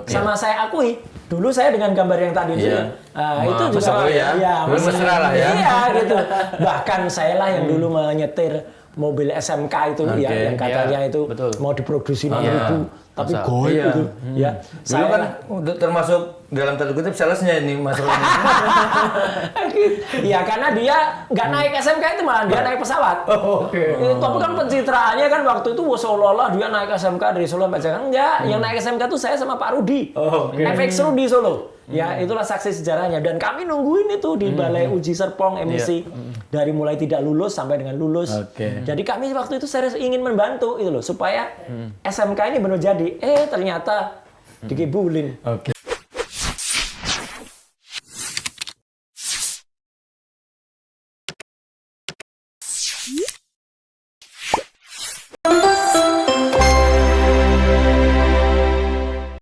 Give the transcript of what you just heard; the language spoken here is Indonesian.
Sama saya akui, dulu saya dengan gambar yang tadi itu, itu juga mesra lah ya. Iya gitu. Bahkan saya lah yang dulu menyetir mobil SMK itu yang katanya itu mau diproduksi 6.000 tapi goib itu. Ya, dulu kan termasuk dalam tanda kutip salesnya ini Mas Roni. Iya, karena dia nggak naik SMK itu malah dia naik pesawat. Tapi kan pencitraannya kan waktu itu seolah-olah dia naik SMK dari Solo sampai Jakarta. Enggak, yang naik SMK itu saya sama Pak Rudi. FX Rudi Solo. Ya, itulah saksi sejarahnya. Dan kami nungguin itu di Balai Uji Serpong emisi dari mulai tidak lulus sampai dengan lulus. Jadi kami waktu itu serius ingin membantu itu loh supaya SMK ini benar jadi. Ternyata dikibulin.